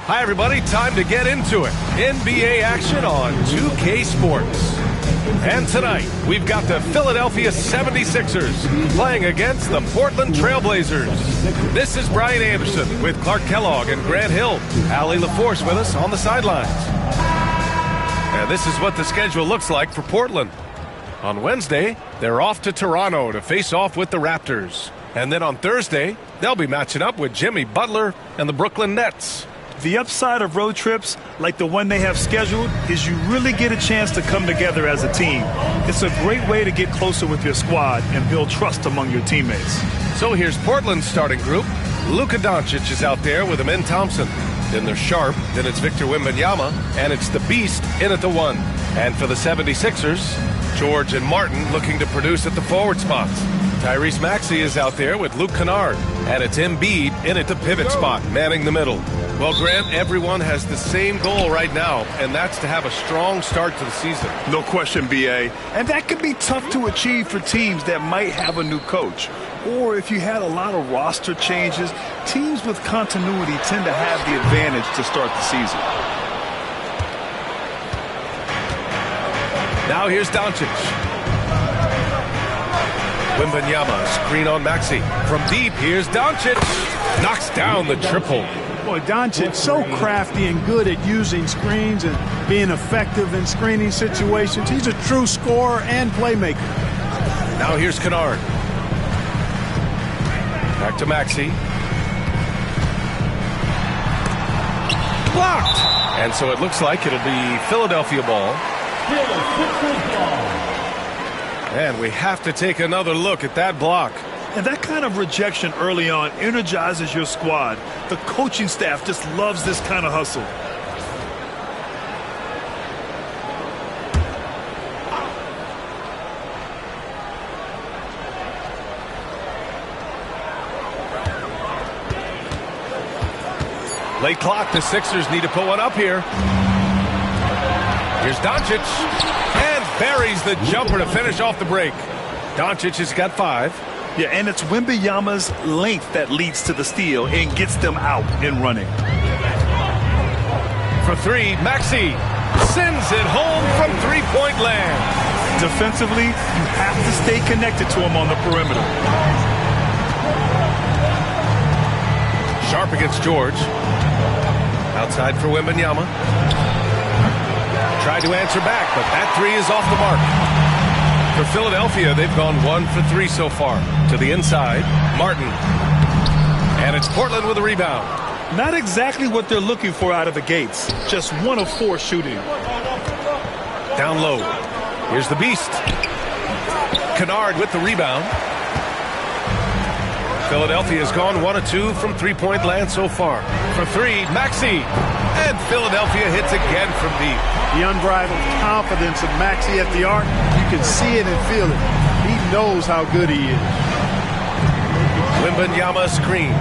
Hi, everybody. Time to get into it. NBA action on 2K Sports. And tonight, we've got the Philadelphia 76ers playing against the Portland Trailblazers. This is Brian Anderson with Clark Kellogg and Grant Hill. Allie LaForce with us on the sidelines. And this is what the schedule looks like for Portland. On Wednesday, they're off to Toronto to face off with the Raptors. And then on Thursday, they'll be matching up with Jimmy Butler and the Brooklyn Nets. The upside of road trips, like the one they have scheduled, is you really get a chance to come together as a team. It's a great way to get closer with your squad and build trust among your teammates. So here's Portland's starting group. Luka Doncic is out there with Amin Thompson. Then there's Sharp, then it's Victor Wembanyama, and it's the Beast in at the 1. And for the 76ers, George and Martin looking to produce at the forward spots. Tyrese Maxey is out there with Luke Kennard, and it's Embiid in at the pivot spot, manning the middle. Well, Grant, everyone has the same goal right now, and that's to have a strong start to the season. No question, B.A. And that could be tough to achieve for teams that might have a new coach. Or if you had a lot of roster changes, teams with continuity tend to have the advantage to start the season. Now here's Doncic. Wembanyama, screen on Maxey. From deep, here's Doncic. Knocks down the triple. Boy, Doncic so crafty and good at using screens and being effective in screening situations. He's a true scorer and playmaker. Now here's Kennard. Back to Maxey. Blocked! And so it looks like it'll be Philadelphia ball. And we have to take another look at that block. And that kind of rejection early on energizes your squad. The coaching staff just loves this kind of hustle. Late clock, the Sixers need to put one up here. Here's Doncic, and buries the jumper to finish off the break. Doncic has got 5. Yeah, and it's Wembanyama's length that leads to the steal and gets them out and running. For 3, Maxey sends it home from three-point land. Defensively, you have to stay connected to him on the perimeter. Sharp against George. Outside for Wembanyama. Tried to answer back, but that 3 is off the mark. For Philadelphia, they've gone 1 for 3 so far. To the inside, Martin. And it's Portland with a rebound. Not exactly what they're looking for out of the gates. Just 1 of 4 shooting. Down low. Here's the Beast. Kennard with the rebound. Philadelphia has gone 1 of 2 from three-point land so far. For 3, Maxey. And Philadelphia hits again from deep. The unbridled confidence of Maxey at the arc, you can see it and feel it. He knows how good he is. Wembanyama screen.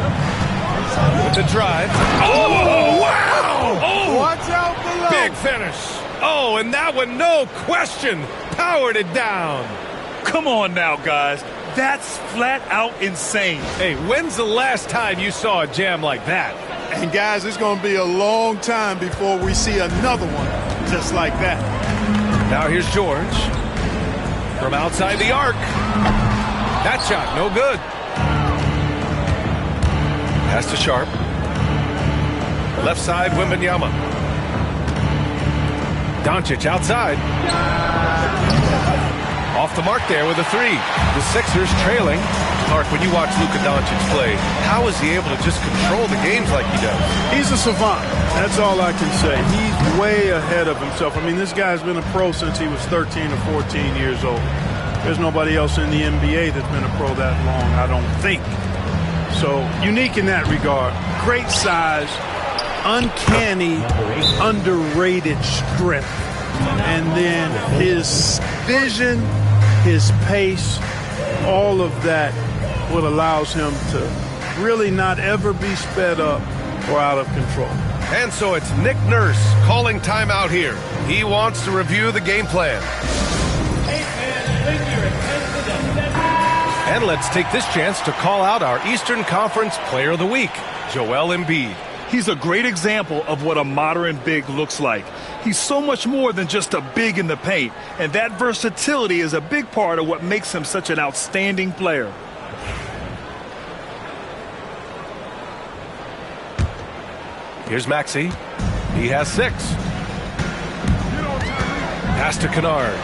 With the drive. Oh, wow! Oh, watch out below. Big finish. Oh, and that one, no question, powered it down. Come on now, guys. That's flat out insane. Hey, when's the last time you saw a jam like that? And guys, it's going to be a long time before we see another one just like that. Now here's George. From outside the arc. That shot, no good. Pass to Sharp. Left side, Wembanyama. Doncic outside. Off the mark there with a 3. The Sixers trailing. Clark, when you watch Luka Doncic play, how is he able to just control the games like he does? He's a savant. That's all I can say. He's way ahead of himself. I mean, this guy's been a pro since he was 13 or 14 years old. There's nobody else in the NBA that's been a pro that long, I don't think. So, unique in that regard. Great size, uncanny, underrated strength. And then his vision, his pace, all of that what allows him to really not ever be sped up or out of control. And so it's Nick Nurse calling timeout here. He wants to review the game plan. And let's take this chance to call out our Eastern Conference Player of the Week, Joel Embiid. He's a great example of what a modern big looks like. He's so much more than just a big in the paint, and that versatility is a big part of what makes him such an outstanding player. Here's Maxey. He has 6. Pass to Kennard.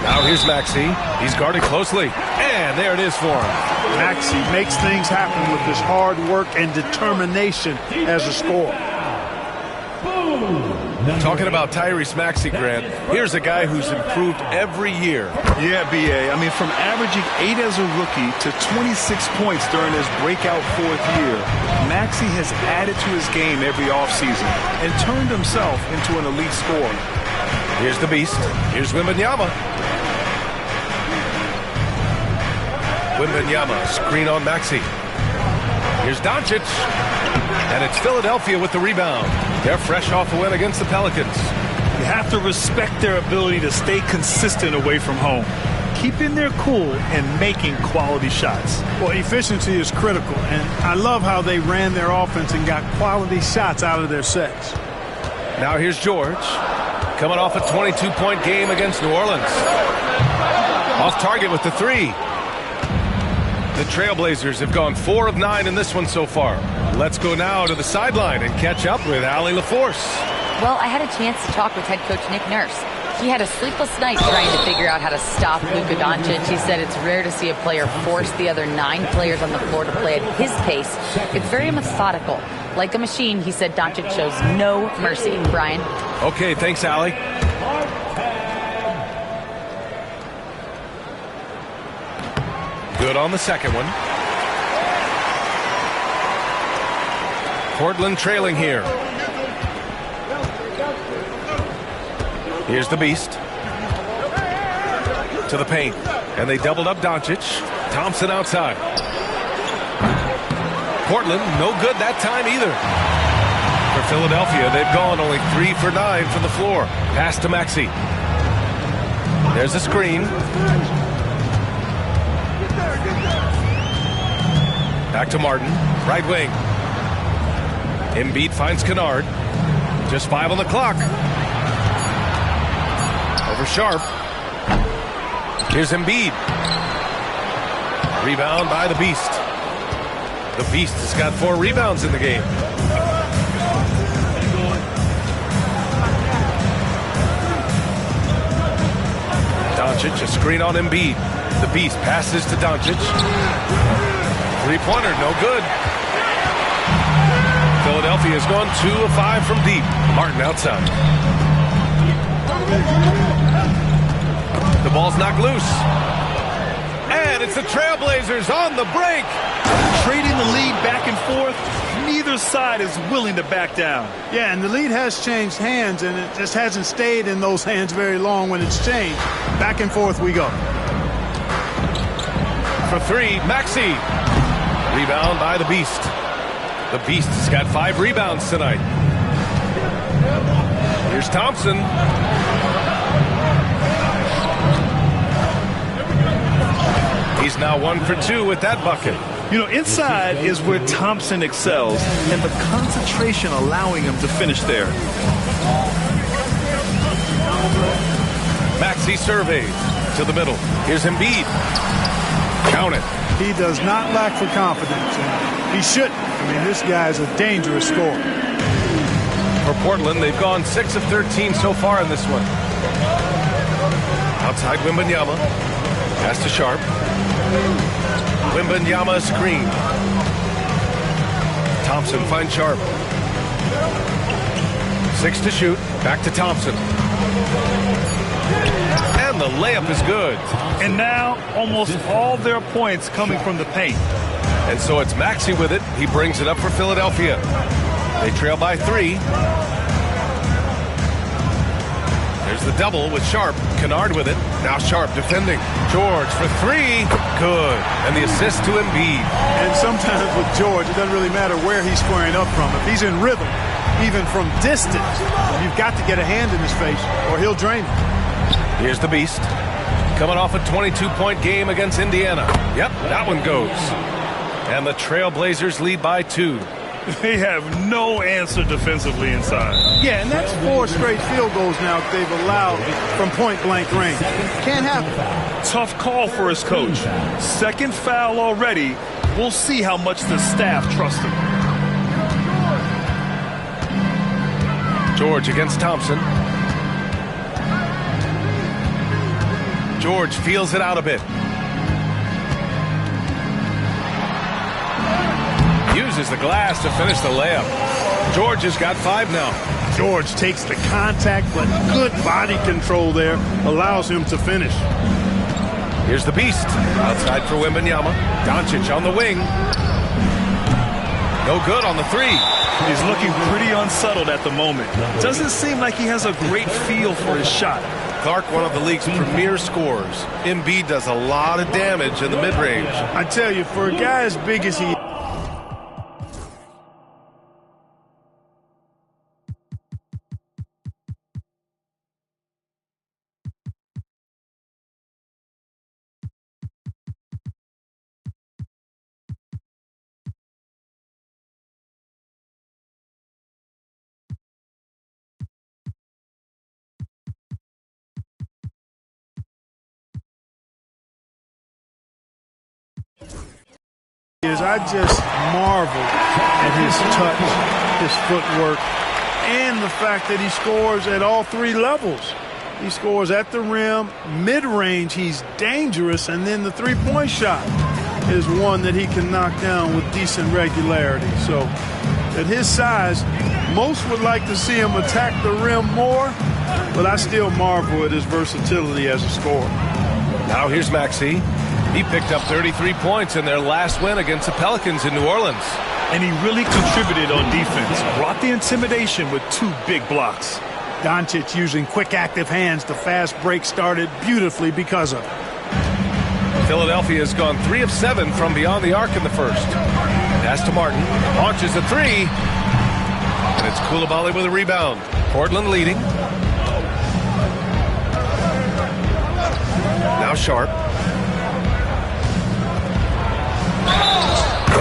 Now here's Maxey. He's guarded closely. And there it is for him. Maxey makes things happen with his hard work and determination as a scorer. Talking about Tyrese Maxey, Grant, here's a guy who's improved every year. Yeah, B.A. I mean, from averaging 8 as a rookie to 26 points during his breakout 4th year, Maxey has added to his game every offseason and turned himself into an elite scorer. Here's the beast. Here's Wembanyama. Wembanyama, screen on Maxey. Here's Doncic. And it's Philadelphia with the rebound. They're fresh off a win against the Pelicans. You have to respect their ability to stay consistent away from home, keeping their cool and making quality shots. Well, efficiency is critical, and I love how they ran their offense and got quality shots out of their sets. Now here's George, coming off a 22-point game against New Orleans. Off target with the 3. The Trailblazers have gone 4 of 9 in this one so far. Let's go now to the sideline and catch up with Allie LaForce. Well, I had a chance to talk with head coach Nick Nurse. He had a sleepless night trying to figure out how to stop Luka Doncic. He said it's rare to see a player force the other 9 players on the floor to play at his pace. It's very methodical. Like a machine, he said Doncic shows no mercy. Brian? Okay, thanks, Allie. Good on the second one. Portland trailing here. Here's the beast. To the paint. And they doubled up Doncic. Thompson outside. Portland, no good that time either. For Philadelphia, they've gone only 3 for 9 from the floor. Pass to Maxey. There's a screen. Back to Martin, right wing. Embiid finds Kennard. Just 5 on the clock. Over Sharp. Here's Embiid. Rebound by the Beast. The Beast has got 4 rebounds in the game. Doncic, a screen on Embiid. The Beast passes to Doncic. 3-pointer, no good. Philadelphia has gone 2 of 5 from deep. Martin outside. The ball's knocked loose. And it's the Trailblazers on the break. Trading the lead back and forth, neither side is willing to back down. Yeah, and the lead has changed hands, and it just hasn't stayed in those hands very long when it's changed. Back and forth we go. For 3, Maxey. Rebound by the Beast. The Beast has got 5 rebounds tonight. Here's Thompson. He's now 1 for 2 with that bucket. You know, inside is where Thompson excels, and the concentration allowing him to finish there. Maxey surveys to the middle. Here's Embiid. Count it. He does not lack for confidence, and he shouldn't. I mean, this guy is a dangerous scorer. For Portland, they've gone 6 of 13 so far in this one. Outside Wembanyama. Pass to Sharp. Wembanyama screen. Thompson finds Sharp. 6 to shoot. Back to Thompson. And the layup is good. And now almost all their points coming from the paint. And so it's Maxey with it. He brings it up for Philadelphia. They trail by 3. There's the double with Sharp. Kennard with it. Now Sharp defending. George for 3. Good. And the assist to Embiid. And sometimes with George, it doesn't really matter where he's squaring up from. If he's in rhythm, even from distance, you've got to get a hand in his face or he'll drain it. Here's the Beast. Coming off a 22-point game against Indiana. Yep, that one goes. And the Trailblazers lead by 2. They have no answer defensively inside. Yeah, and that's 4 straight field goals now they've allowed from point-blank range. Can't happen. Tough call for his coach. Second foul already. We'll see how much the staff trusts him. George against Thompson. George feels it out a bit. Uses the glass to finish the layup. George has got 5 now. George takes the contact, but good body control there allows him to finish. Here's the beast. Outside for Wembanyama. Doncic on the wing. No good on the 3. He's looking pretty unsettled at the moment. Doesn't seem like he has a great feel for his shot. Clark, one of the league's premier scorers. Embiid does a lot of damage in the mid-range. I tell you, for a guy as big as he is, I just marvel at his touch, his footwork, and the fact that he scores at all 3 levels. He scores at the rim, mid-range, he's dangerous, and then the three-point shot is one that he can knock down with decent regularity. So at his size, most would like to see him attack the rim more, but I still marvel at his versatility as a scorer. Now here's Maxey. He picked up 33 points in their last win against the Pelicans in New Orleans. And he really contributed on defense. Brought the intimidation with 2 big blocks. Doncic using quick, active hands. The fast break started beautifully because of it. Philadelphia has gone 3 of 7 from beyond the arc in the first. Pass to Martin. Launches a 3. And it's Coulibaly with a rebound. Portland leading. Now Sharp.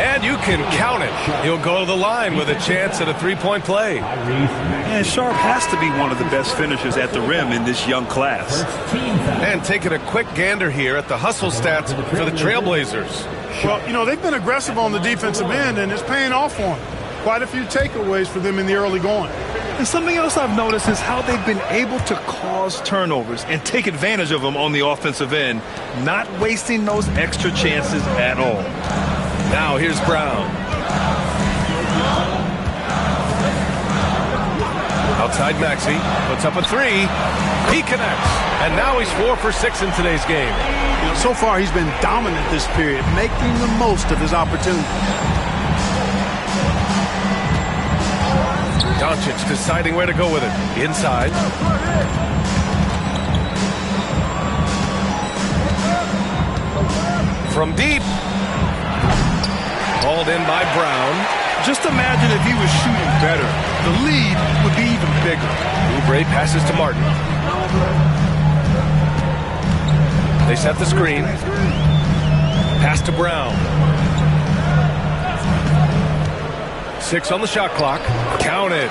And you can count it. He'll go to the line with a chance at a 3-point play. And Sharp has to be one of the best finishers at the rim in this young class. And taking a quick gander here at the hustle stats for the Trailblazers. Well, you know, they've been aggressive on the defensive end, and it's paying off for them. Quite a few takeaways for them in the early going. And something else I've noticed is how they've been able to cause turnovers and take advantage of them on the offensive end, not wasting those extra chances at all. Now here's Brown. Outside Maxey. Puts up a 3. He connects. And now he's 4 for 6 in today's game. You know, so far he's been dominant this period, making the most of his opportunity. Doncic deciding where to go with it. Inside. From deep. Hauled in by Brown. Just imagine if he was shooting better. The lead would be even bigger. Oubre passes to Martin. They set the screen. Pass to Brown. 6 on the shot clock. Counted.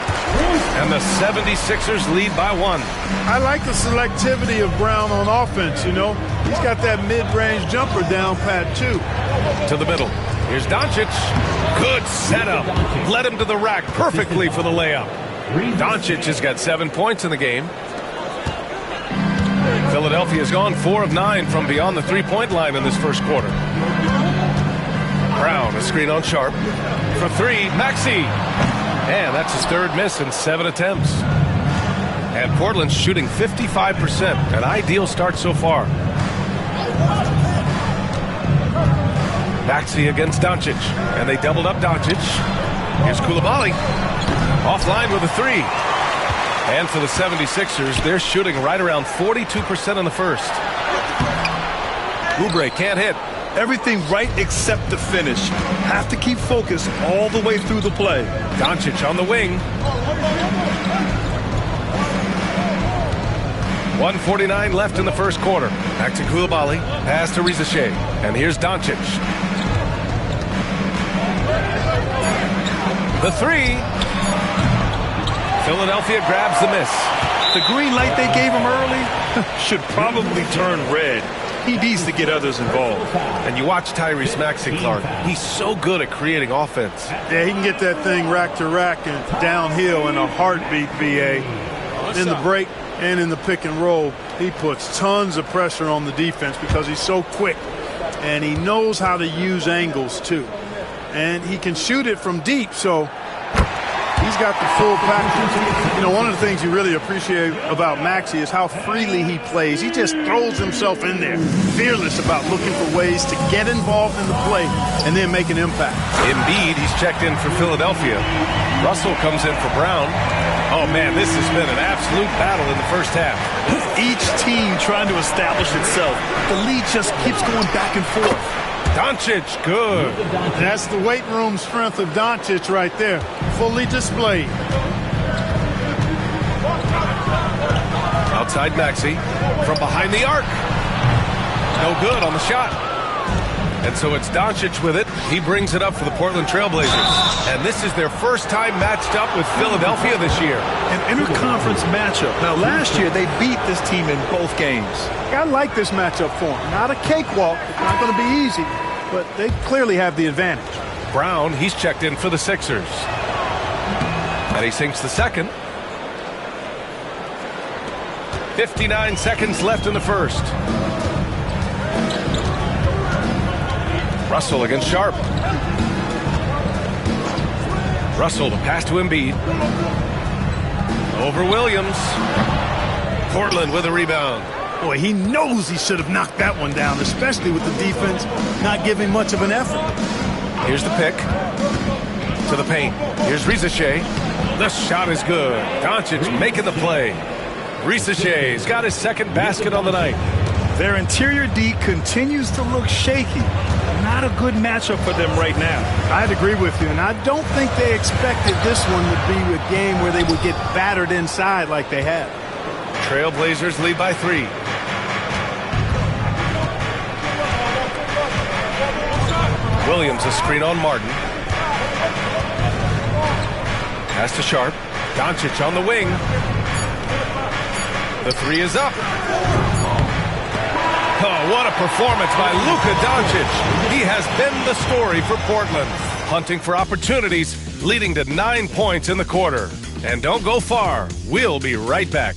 And the 76ers lead by 1. I like the selectivity of Brown on offense, you know. He's got that mid-range jumper down pat, too. To the middle. Here's Doncic. Good setup. Led him to the rack perfectly for the layup. Doncic has got 7 points in the game. Philadelphia has gone 4 of 9 from beyond the 3-point line in this first quarter. Brown, a screen on Sharp. For 3, Maxey. And that's his 3rd miss in 7 attempts. And Portland's shooting 55%. An ideal start so far. Maxey against Doncic. And they doubled up Doncic. Here's Coulibaly. Offline with a 3. And for the 76ers, they're shooting right around 42% in the first. Oubre can't hit. Everything right except the finish. Have to keep focused all the way through the play. Doncic on the wing. 1:49 left in the first quarter. Back to Coulibaly. Pass to Rizasheh. And here's Doncic. The three. Philadelphia grabs the miss. The green light they gave him early should probably turn red. He needs to get others involved. And you watch Tyrese Maxey, Clark. He's so good at creating offense. Yeah, he can get that thing rack to rack and downhill in a heartbeat, VA. In the break and in the pick and roll, he puts tons of pressure on the defense because he's so quick. And he knows how to use angles, too. And he can shoot it from deep, so he's got the full package. You know, one of the things you really appreciate about Maxey is how freely he plays. He just throws himself in there, fearless about looking for ways to get involved in the play and then make an impact. Embiid, he's checked in for Philadelphia. Russell comes in for Brown. Oh, man, this has been an absolute battle in the first half. Each team trying to establish itself. The lead just keeps going back and forth. Doncic, good. That's the weight room strength of Doncic right there, fully displayed. Outside Maxey, from behind the arc. No good on the shot. And so it's Doncic with it. He brings it up for the Portland Trailblazers. And this is their first time matched up with Philadelphia this year. An interconference matchup. Now, last year, they beat this team in both games. I like this matchup for them. Not a cakewalk. It's not going to be easy, but they clearly have the advantage. Brown, he's checked in for the Sixers. And he sinks the second. 59 seconds left in the first. Russell against Sharp. Russell, the pass to Embiid. Over Williams. Portland with a rebound. Boy, he knows he should have knocked that one down, especially with the defense not giving much of an effort. Here's the pick. To the paint. Here's Risache. The shot is good. Doncic making the play. Risache's got his second basket on the night. Their interior D continues to look shaky. Not a good matchup for them right now. I'd agree with you, and I don't think they expected this one would be a game where they would get battered inside like they have. Trailblazers lead by 3. Williams a screen on Martin. Pass to Sharp. Doncic on the wing. The three is up. Oh, what a performance by Luka Doncic. He has been the story for Portland. Hunting for opportunities, leading to 9 points in the quarter. And don't go far. We'll be right back.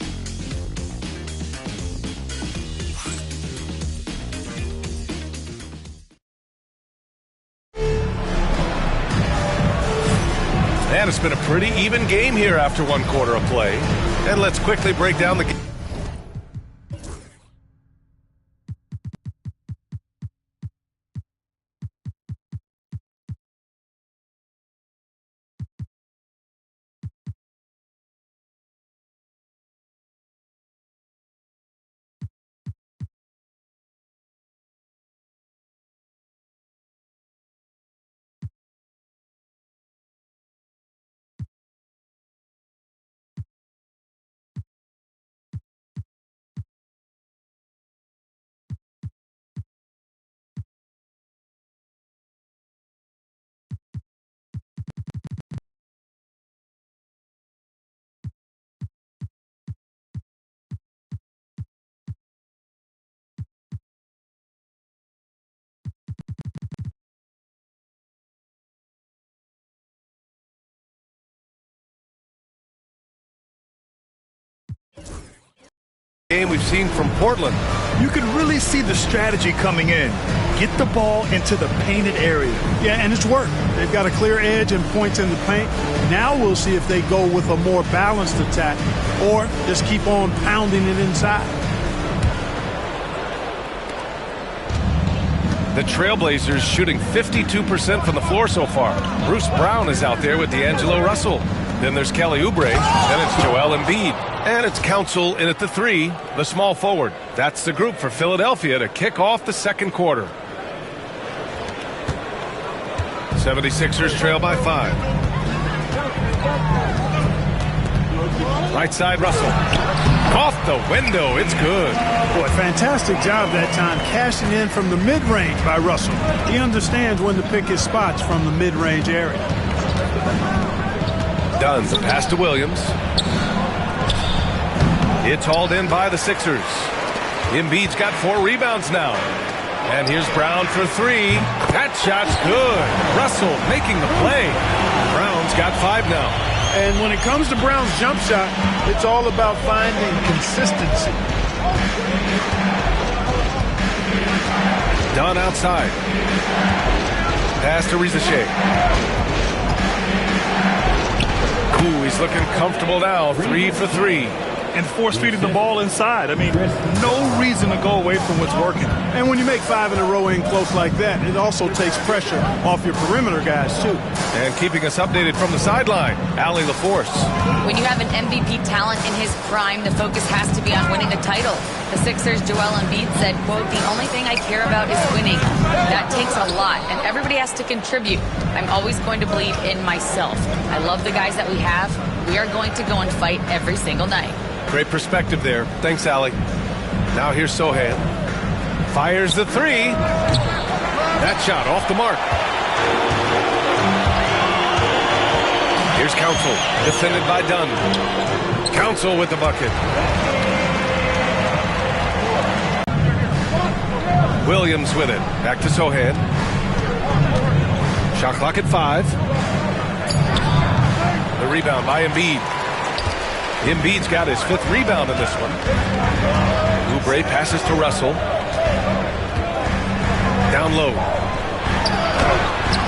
And it's been a pretty even game here after 1 quarter of play. And let's quickly break down the game. Game we've seen from Portland. You can really see the strategy coming in. Get the ball into the painted area. Yeah, and it's worked. They've got a clear edge and points in the paint. Now we'll see if they go with a more balanced attack or just keep on pounding it inside. The Trailblazers shooting 52% from the floor so far. Bruce Brown is out there with D'Angelo Russell. Then there's Kelly Oubre. Then it's Joel Embiid. And it's Council in at the 3, the small forward. That's the group for Philadelphia to kick off the second quarter. 76ers trail by 5. Right side, Russell. Off the window, it's good. Boy, fantastic job that time cashing in from the mid-range by Russell. He understands when to pick his spots from the mid-range area. Dunn, the pass to Williams. It's hauled in by the Sixers. Embiid's got 4 rebounds now. And here's Brown for 3. That shot's good. Russell making the play. Brown's got 5 now. And when it comes to Brown's jump shot, it's all about finding consistency. Dunn outside. Pass to Rizashea. Ooh, he's looking comfortable now. 3 for 3. And force-feeding the ball inside. I mean, no reason to go away from what's working. And when you make 5 in a row in close like that, it also takes pressure off your perimeter guys, too. And keeping us updated from the sideline, Allie LaForce. When you have an MVP talent in his prime, the focus has to be on winning the title. The Sixers' Joel Embiid said, quote, "The only thing I care about is winning. That takes a lot, and everybody has to contribute. I'm always going to believe in myself. I love the guys that we have. We are going to go and fight every single night." Great perspective there. Thanks, Allie. Now here's Sohan. Fires the 3. That shot off the mark. Here's Council, defended by Dunn. Council with the bucket. Williams with it. Back to Sohan. Shot clock at 5. The rebound by Embiid. Embiid's got his 5th rebound in this one. Oubre passes to Russell. Down low.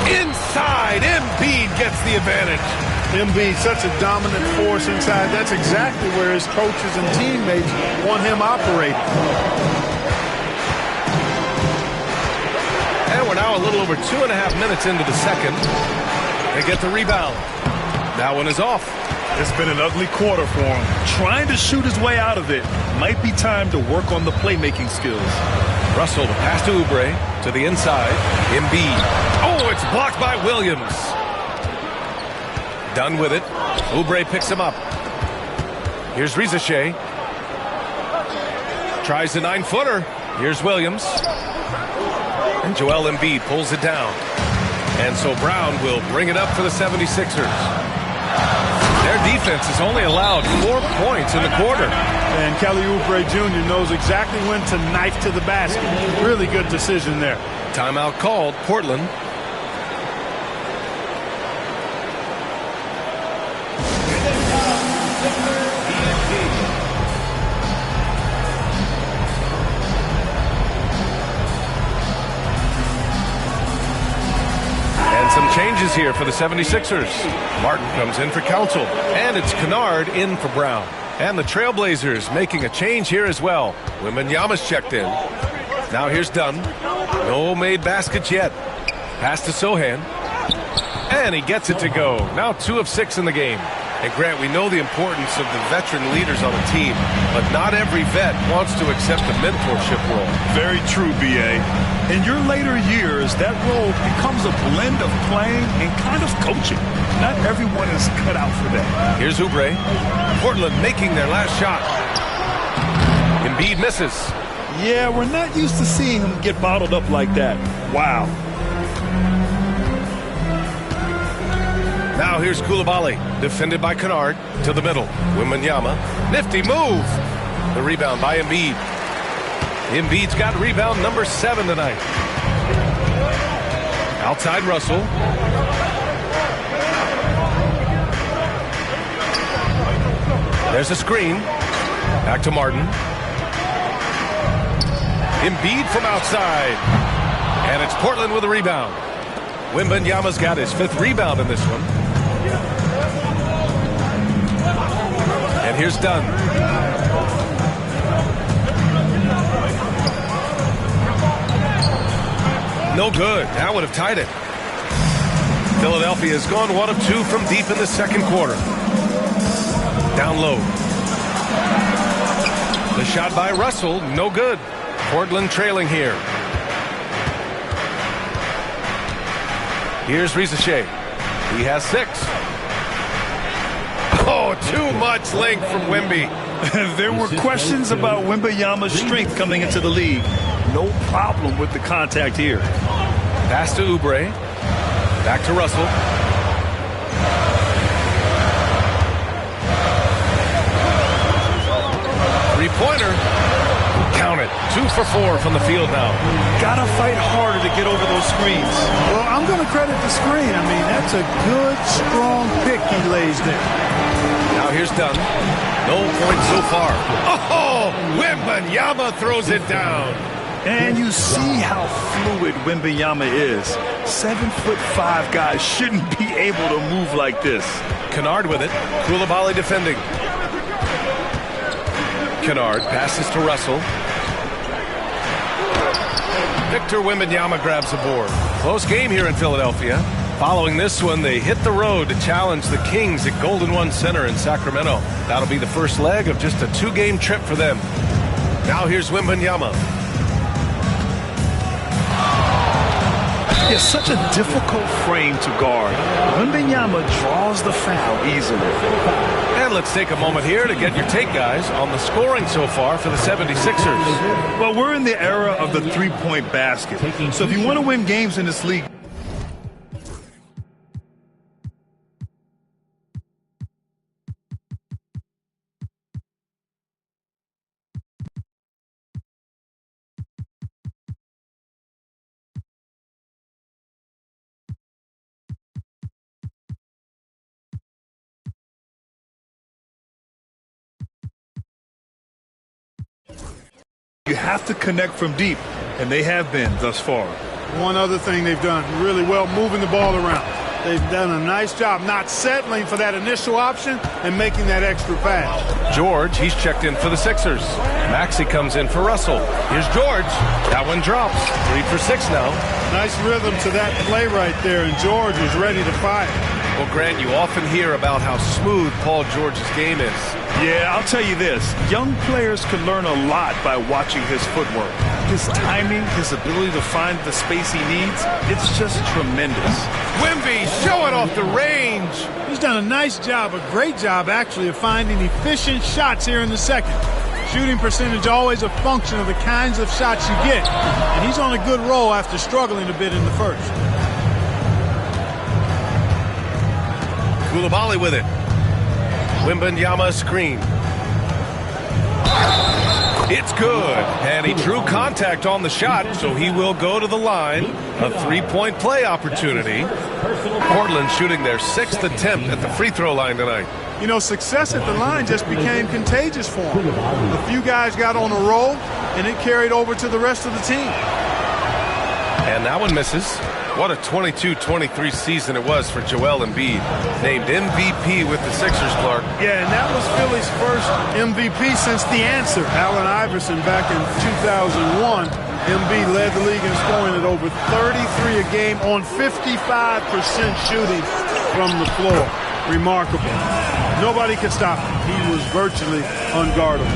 Inside, Embiid gets the advantage. Embiid, such a dominant force inside. That's exactly where his coaches and teammates want him operating. And we're now a little over 2.5 minutes into the second. They get the rebound. That one is off. It's been an ugly quarter for him. Trying to shoot his way out of it. Might be time to work on the playmaking skills. Russell, the pass to Oubre, to the inside. Embiid. Oh, it's blocked by Williams. Done with it. Oubre picks him up. Here's Rizashea. Tries the 9-footer. Here's Williams. And Joel Embiid pulls it down. And so Brown will bring it up for the 76ers. Their defense has only allowed 4 points in the quarter. And Kelly Oubre Jr. knows exactly when to knife to the basket. Really good decision there. Timeout called, Portland. Some changes here for the 76ers. Martin comes in for Council, and it's Kennard in for Brown. And the Trailblazers making a change here as well. Wembanyama's checked in. Now here's Dunn. No made baskets yet. Pass to Sohan. And he gets it to go. Now 2 of 6 in the game. And Grant, we know the importance of the veteran leaders on a team, but not every vet wants to accept the mentorship role. Very true, B.A. In your later years, that role becomes a blend of playing and kind of coaching. Not everyone is cut out for that. Here's Oubre. Portland making their last shot. Embiid misses. Yeah, we're not used to seeing him get bottled up like that. Wow. Now here's Coulibaly, defended by Kennard, to the middle. Wembanyama, nifty move. The rebound by Embiid. Embiid's got rebound number 7 tonight. Outside Russell. There's a screen. Back to Martin. Embiid from outside. And it's Portland with a rebound. Wembanyama's got his 5th rebound in this one. And here's Dunn. No good. That would have tied it. Philadelphia has gone 1 of 2 from deep in the second quarter. Down low. The shot by Russell, no good. Portland trailing here. Here's Rizashea. He has 6. Oh, too much length from Wemby. There were questions about Wembanyama's strength coming into the league. No problem with the contact here. Pass to Oubre. Back to Russell. Three-pointer. Count it. 2 for 4 from the field now. Gotta fight harder to get over those screens. Well, I'm going to credit the screen. I mean, that's a good, strong pick he lays there. Now here's Dunn. No points so far. Oh, Wembanyama throws it down. And you see how fluid Wembanyama is. 7'5" guys shouldn't be able to move like this. Kennard with it. Koulibaly defending. Kennard passes to Russell. Victor Wembanyama grabs the board. Close game here in Philadelphia. Following this one, they hit the road to challenge the Kings at Golden One Center in Sacramento. That'll be the first leg of just a 2-game trip for them. Now here's Wembanyama. It's such a difficult frame to guard. Wembanyama draws the foul easily. And let's take a moment here to get your take, guys, on the scoring so far for the 76ers. Well, we're in the era of the three-point basket. So if you want to win games in this league, you have to connect from deep, and they have been thus far. One other thing they've done really well, moving the ball around. They've done a nice job not settling for that initial option and making that extra pass. George, he's checked in for the Sixers. Maxey comes in for Russell. Here's George. That one drops. 3 for 6 now. Nice rhythm to that play right there, and George was ready to fire. Well, Grant, you often hear about how smooth Paul George's game is. Yeah, I'll tell you this. Young players can learn a lot by watching his footwork. His timing, his ability to find the space he needs, it's just tremendous. Wemby, show it off the range. He's done a nice job, a great job actually, of finding efficient shots here in the second. Shooting percentage always a function of the kinds of shots you get. And he's on a good roll after struggling a bit in the first. Koulibaly with it. Wembanyama screen. It's good. And he drew contact on the shot, so he will go to the line. A 3-point play opportunity. Portland shooting their 6th attempt at the free throw line tonight. You know, success at the line just became contagious for him. A few guys got on a roll, and it carried over to the rest of the team. And that one misses. What a 22-23 season it was for Joel Embiid. Named MVP with the Sixers, Clark. Yeah, and that was Philly's first MVP since the answer. Allen Iverson back in 2001. Embiid led the league in scoring at over 33 a game on 55% shooting from the floor. Remarkable. Nobody could stop him. He was virtually unguardable.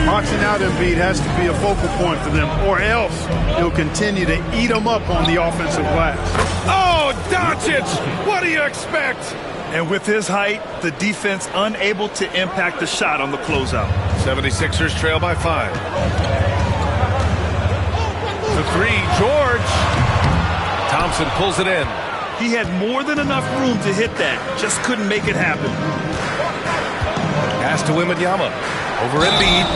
Boxing out Embiid has to be a focal point for them, or else he'll continue to eat them up on the offensive glass. Oh, Doncic! What do you expect? And with his height, the defense unable to impact the shot on the closeout. 76ers trail by 5. The 3, George. Thompson pulls it in. He had more than enough room to hit that, just couldn't make it happen. Pass to Wembanyama. Over Embiid.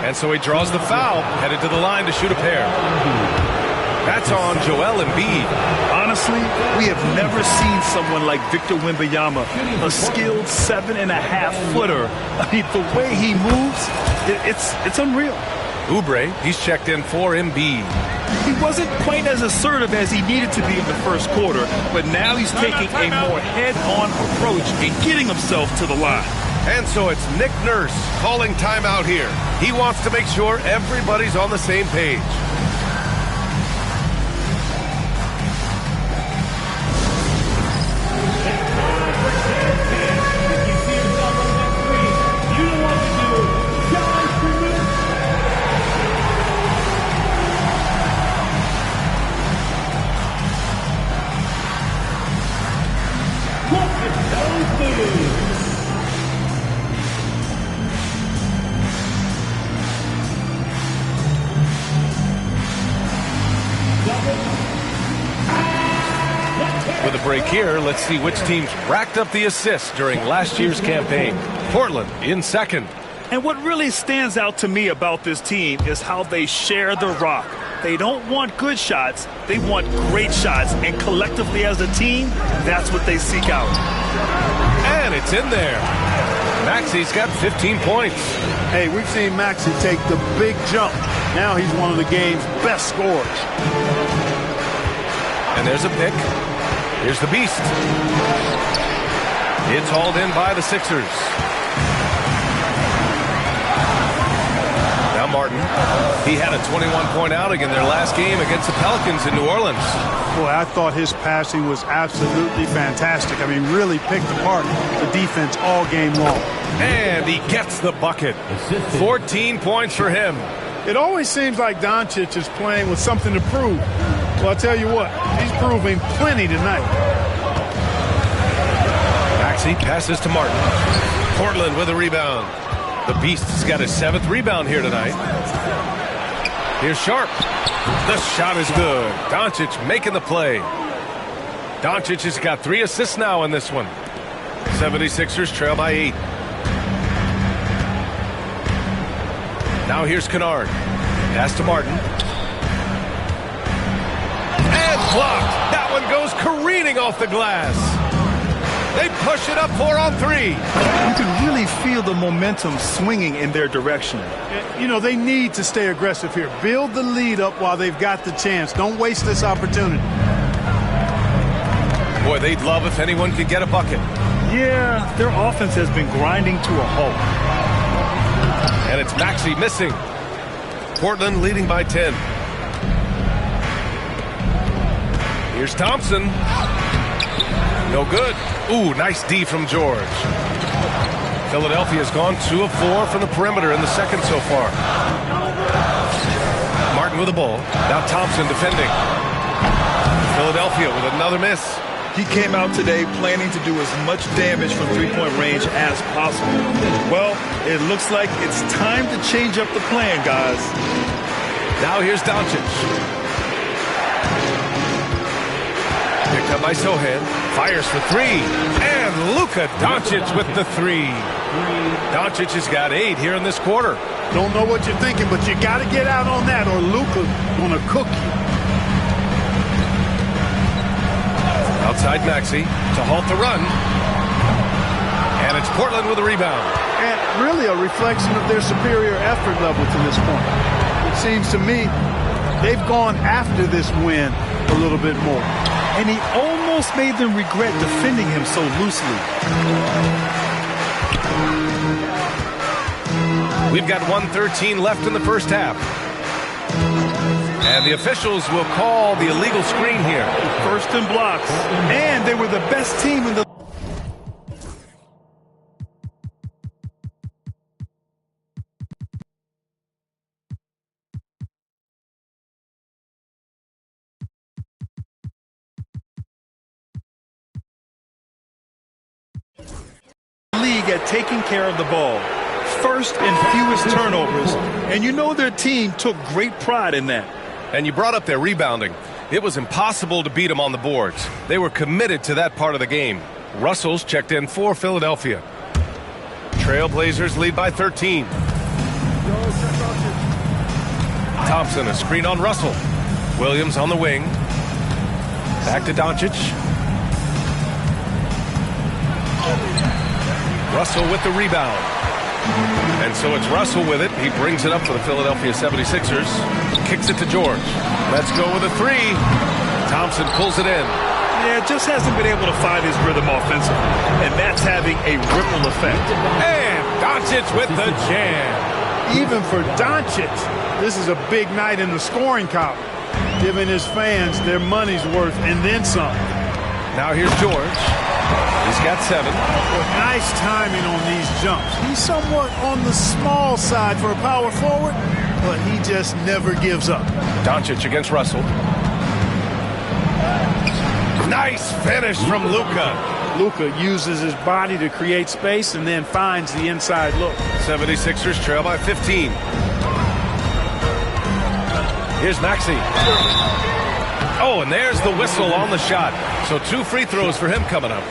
And so he draws the foul, headed to the line to shoot a pair. That's on Joel Embiid. Honestly, we have never seen someone like Victor Wembanyama, a skilled 7.5-footer. I mean, the way he moves, it's unreal. Oubre, he's checked in for Embiid. He wasn't quite as assertive as he needed to be in the first quarter, but now he's taking a more head-on approach and getting himself to the line. And so it's Nick Nurse calling timeout here. He wants to make sure everybody's on the same page. With a break here, let's see which teams racked up the assists during last year's campaign. Portland in second. And what really stands out to me about this team is how they share the rock. They don't want good shots, they want great shots. And collectively as a team, that's what they seek out. And it's in there. Maxi's got 15 points. Hey, we've seen Maxi take the big jump. Now he's one of the game's best scorers. And there's a pick. Here's the beast. It's hauled in by the Sixers. Now Martin. He had a 21-point outing in their last game against the Pelicans in New Orleans. Boy, I thought his passing was absolutely fantastic. I mean, really picked apart the defense all game long. And he gets the bucket. 14 points for him. It always seems like Doncic is playing with something to prove. Well, I'll tell you what, he's proving plenty tonight. Maxey passes to Martin. Portland with a rebound. The Beast has got his 7th rebound here tonight. Here's Sharp. The shot is good. Doncic making the play. Doncic has got 3 assists now in this one. 76ers trail by 8. Now here's Kennard. Pass to Martin. And blocked. That one goes careening off the glass. They push it up 4 on 3. You can really feel the momentum swinging in their direction. You know, they need to stay aggressive here. Build the lead up while they've got the chance. Don't waste this opportunity. Boy, they'd love if anyone could get a bucket. Yeah, their offense has been grinding to a halt. And it's Maxey missing. Portland leading by 10. Here's Thompson. No good. Ooh, nice D from George. Philadelphia's gone 2 of 4 from the perimeter in the second so far. Martin with the ball. Now Thompson defending. Philadelphia with another miss. He came out today planning to do as much damage from three-point range as possible. Well, it looks like it's time to change up the plan, guys. Now here's Doncic. Picked up by Sohan. Fires for 3. And Luka Doncic with the 3. Doncic has got 8 here in this quarter. Don't know what you're thinking, but you got to get out on that or Luka's going to cook you. Outside Maxey to halt the run. And it's Portland with a rebound. And really a reflection of their superior effort level to this point. It seems to me they've gone after this win a little bit more. And he almost made them regret defending him so loosely. We've got 1:13 left in the first half. And the officials will call the illegal screen here. First and blocks. And they were the best team in the league at taking care of the ball. First and fewest turnovers. And you know their team took great pride in that. And you brought up their rebounding. It was impossible to beat them on the boards. They were committed to that part of the game. Russell's checked in for Philadelphia. Trailblazers lead by 13. Thompson, a screen on Russell. Williams on the wing. Back to Doncic. Russell with the rebound. And so it's Russell with it. He brings it up for the Philadelphia 76ers. Kicks it to George. Let's go with a 3. Thompson pulls it in. Yeah, just hasn't been able to find his rhythm offensively. And that's having a ripple effect. And Doncic with the jam. Even for Doncic, this is a big night in the scoring column, giving his fans their money's worth and then some. Now here's George. He's got 7. Nice timing on these jumps. He's somewhat on the small side for a power forward, but he just never gives up. Doncic against Russell. Nice finish from Luka. Luka uses his body to create space and then finds the inside look. 76ers trail by 15. Here's Maxey. Oh, and there's the whistle on the shot. So 2 free throws for him coming up.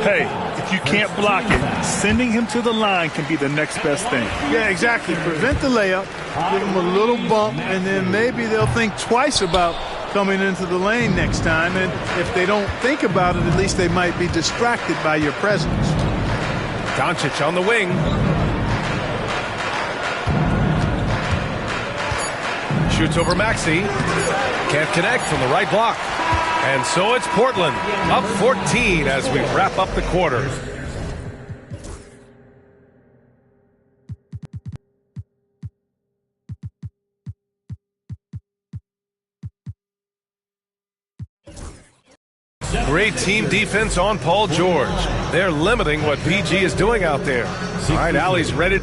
Hey, if you can't block it, sending him to the line can be the next best thing. Yeah, exactly. Prevent the layup, give them a little bump, and then maybe they'll think twice about coming into the lane next time. And if they don't think about it, at least they might be distracted by your presence. Doncic on the wing. Shoots over Maxey. Can't connect from the right block. And so it's Portland up 14 as we wrap up the quarter. Great team defense on Paul George. They're limiting what PG is doing out there. All right, Alley's ready.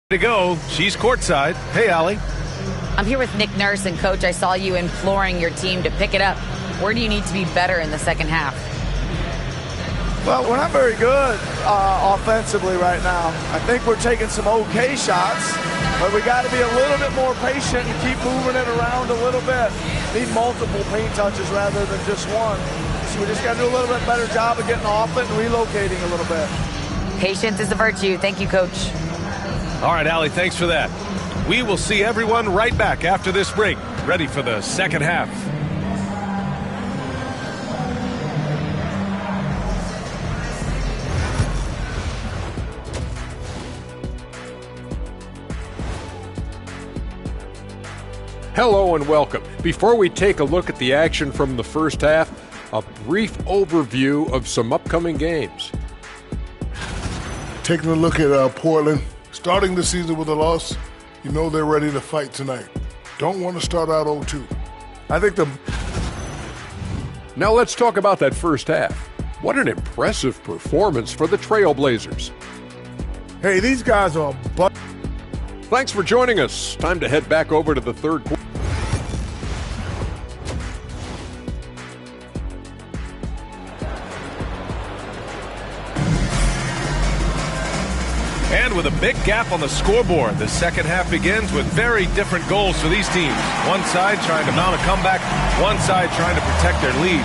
To go. She's courtside. Hey, Allie. I'm here with Nick Nurse, and Coach, I saw you imploring your team to pick it up. Where do you need to be better in the second half? Well, we're not very good offensively right now. I think we're taking some okay shots, but we got to be a little bit more patient and keep moving it around a little bit. Need multiple paint touches rather than just one. So we just got to do a little bit better job of getting off it and relocating a little bit. Patience is a virtue. Thank you, Coach. All right, Allie, thanks for that. We will see everyone right back after this break, ready for the second half. Hello and welcome. Before we take a look at the action from the first half, a brief overview of some upcoming games. Taking a look at Portland, starting the season with a loss, you know they're ready to fight tonight. Don't want to start out 0-2. I think Now let's talk about that first half. What an impressive performance for the Trailblazers. Hey, these guys are Thanks for joining us. Time to head back over to the third quarter. And with a big gap on the scoreboard, the second half begins with very different goals for these teams. One side trying to mount a comeback, one side trying to protect their lead.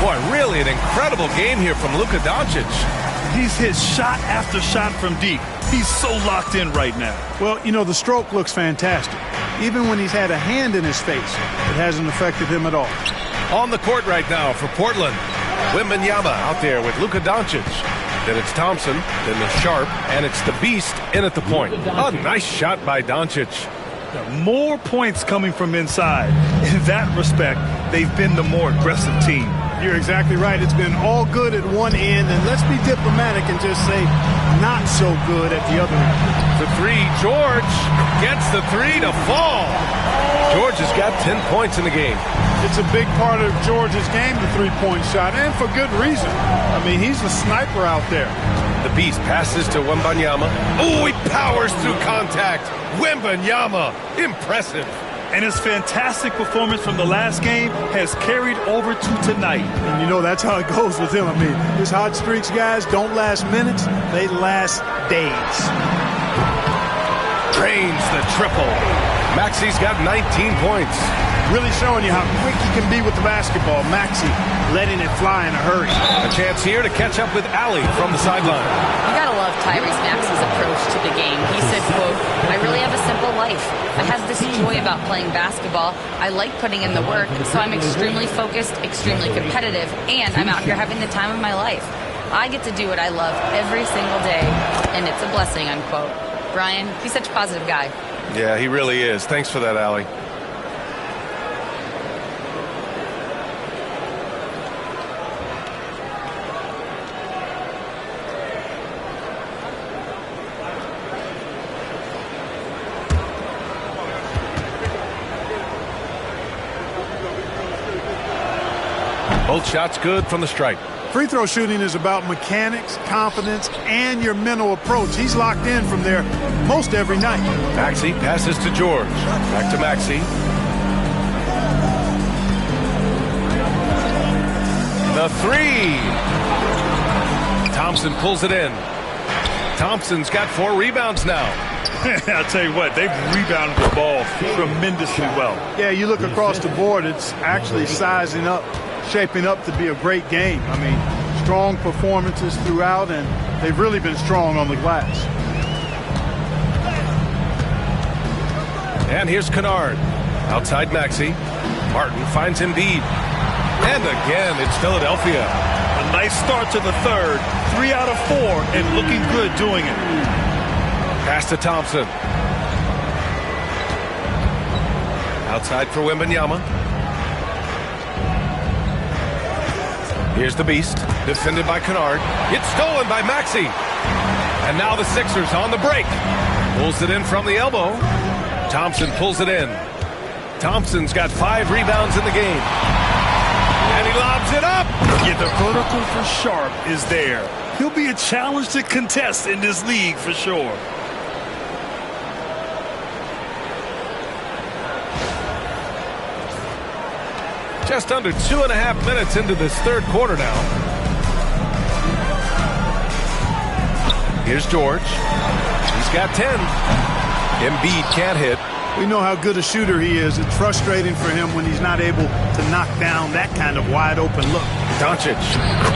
Boy, really an incredible game here from Luka Doncic. He's hit shot after shot from deep. He's so locked in right now. Well, you know, the stroke looks fantastic. Even when he's had a hand in his face, it hasn't affected him at all. On the court right now for Portland, Wembanyama out there with Luka Doncic. Then it's Thompson, then the Sharp, and it's the Beast in at the point. A nice shot by Doncic. More points coming from inside. In that respect, they've been the more aggressive team. You're exactly right. It's been all good at one end, and let's be diplomatic and just say not so good at the other end. The three, George gets the three to fall. George has got 10 points in the game. It's a big part of George's game, the three-point shot, and for good reason. I mean, he's a sniper out there. The Beast passes to Wembanyama. Oh, he powers through contact. Wembanyama, impressive. And his fantastic performance from the last game has carried over to tonight. And you know, that's how it goes with him. I mean, his hot streaks, guys, don't last minutes. They last days. Drains the triple. Maxi's got 19 points. Really showing you how quick he can be with the basketball. Maxi letting it fly in a hurry. A chance here to catch up with Allie from the sideline. You gotta love Tyrese Maxey's approach to the game. He said, quote, "I really have a simple life. I have this joy about playing basketball. I like putting in the work, so I'm extremely focused, extremely competitive, and I'm out here having the time of my life. I get to do what I love every single day, and it's a blessing," unquote. Brian, he's such a positive guy. Yeah, he really is. Thanks for that, Allie. Both shots good from the stripe. Free throw shooting is about mechanics, confidence, and your mental approach. He's locked in from there most every night. Maxey passes to George. Back to Maxey. The three. Thompson pulls it in. Thompson's got 4 rebounds now. I'll tell you what, they've rebounded the ball tremendously well. Yeah, you look across the board, it's actually sizing up, shaping up to be a great game. I mean, strong performances throughout, and they've really been strong on the glass. And here's Kennard. Outside Maxey. Martin finds Embiid. And again, it's Philadelphia. A nice start to the third. 3 out of 4, and looking good doing it. Pass to Thompson. Outside for Wembanyama. Here's the Beast, defended by Kennard. It's stolen by Maxey. And now the Sixers on the break. Pulls it in from the elbow. Thompson pulls it in. Thompson's got 5 rebounds in the game. And he lobs it up. Yeah, the vertical for Sharp is there. He'll be a challenge to contest in this league for sure. Just under 2.5 minutes into this third quarter now. Here's George. He's got 10. Embiid can't hit. We know how good a shooter he is. It's frustrating for him when he's not able to knock down that kind of wide open look. Doncic.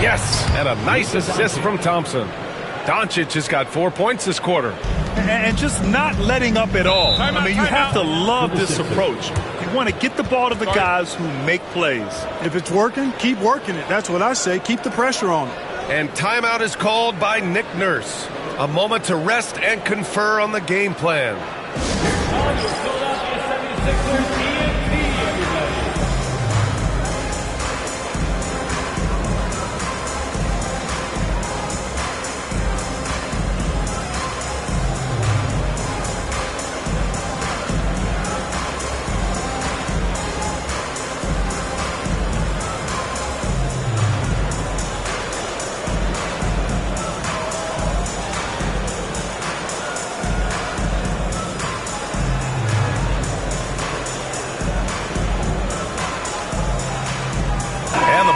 Yes, and a nice assist from Thompson. Doncic has got 4 points this quarter. And just not letting up at all. I mean, you have to love this approach. You want to get the ball to the guys who make plays. If it's working, keep working it. That's what I say. Keep the pressure on him. And timeout is called by Nick Nurse. A moment to rest and confer on the game plan.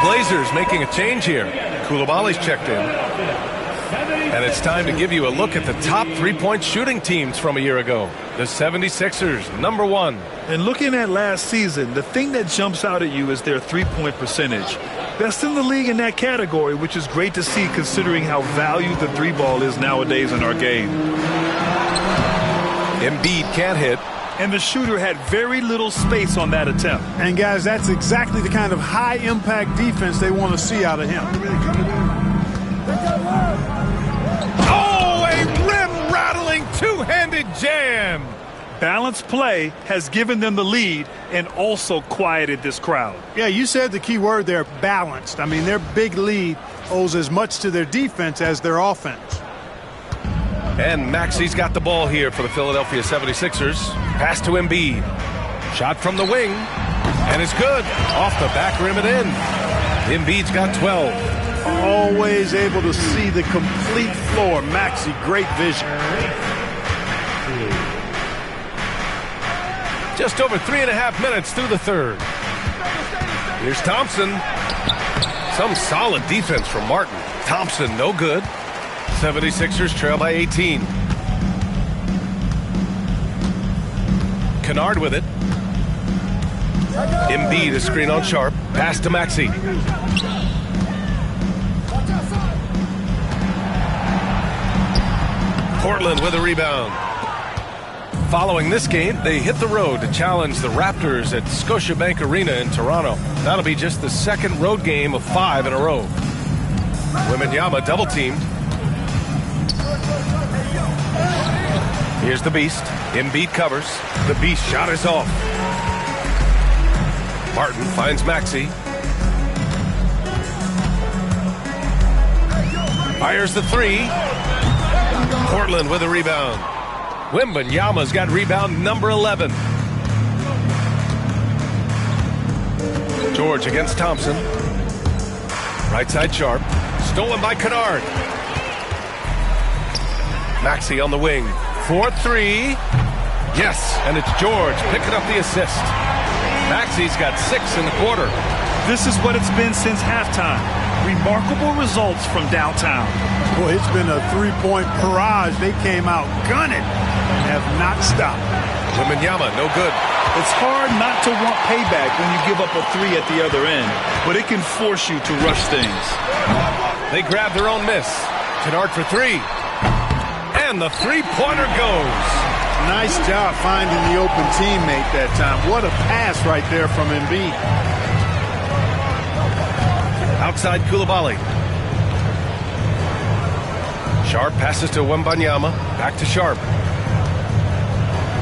Blazers making a change here. Koulibaly's checked in. And it's time to give you a look at the top three-point shooting teams from a year ago. The 76ers, #1. And looking at last season, the thing that jumps out at you is their three-point percentage. Best in the league in that category, which is great to see considering how valued the three ball is nowadays in our game. Embiid can't hit. And the shooter had very little space on that attempt. And, guys, that's exactly the kind of high-impact defense they want to see out of him. Oh, a rim-rattling two-handed jam. Balanced play has given them the lead and also quieted this crowd. Yeah, you said the key word there, balanced. I mean, their big lead owes as much to their defense as their offense. And Maxi's got the ball here for the Philadelphia 76ers. Pass to Embiid. Shot from the wing. And it's good. Off the back rim and in. Embiid's got 12. Always able to see the complete floor. Maxi, great vision. Just over 3.5 minutes through the third. Here's Thompson. Some solid defense from Martin. Thompson, no good. 76ers trail by 18. Kennard with it. Embiid a screen on Sharp. Pass to Maxi. Portland with a rebound. Following this game, they hit the road to challenge the Raptors at Scotiabank Arena in Toronto. That'll be just the second road game of 5 in a row. Wembanyama double-teamed. Here's the Beast. Embiid covers. The Beast shot is off. Martin finds Maxi. Fires the three. Portland with a rebound. Wembanyama's got rebound number 11. George against Thompson. Right side Sharp. Stolen by Kennard. Maxi on the wing. 4-3. Yes, and it's George picking up the assist. Maxi's got 6 in the quarter. This is what it's been since halftime. Remarkable results from downtown. Boy, it's been a three-point barrage. They came out gunning and have not stopped. Wembanyama, no good. It's hard not to want payback when you give up a three at the other end, but it can force you to rush things. They grab their own miss. Kennard for 3. And the three-pointer goes. Nice job finding the open teammate that time. What a pass right there from Embiid. Outside Koulibaly. Sharp passes to Wembanyama. Back to Sharp.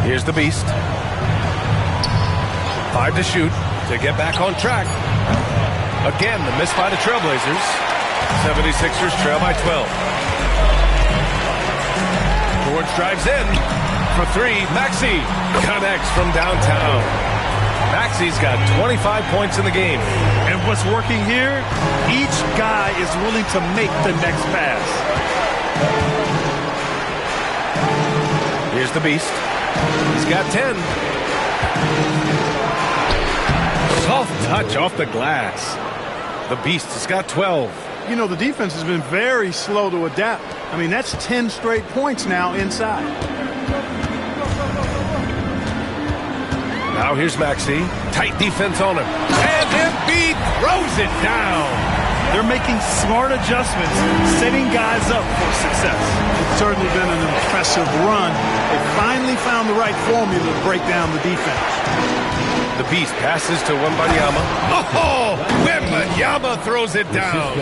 Here's the Beast. 5 to shoot to get back on track. Again, the miss by the Trailblazers. 76ers trail by 12. George drives in for 3. Maxi connects from downtown. Maxi's got 25 points in the game. And what's working here, each guy is willing to make the next pass. Here's the Beast. He's got 10. Soft touch off the glass. The Beast has got 12. You know, the defense has been very slow to adapt. I mean, that's 10 straight points now inside. Now here's Maxey. Tight defense on him. And Embiid throws it down. They're making smart adjustments, setting guys up for success. It's certainly been an impressive run. They finally found the right formula to break down the defense. The Beast passes to Wembanyama. Oh, Wembanyama throws it down.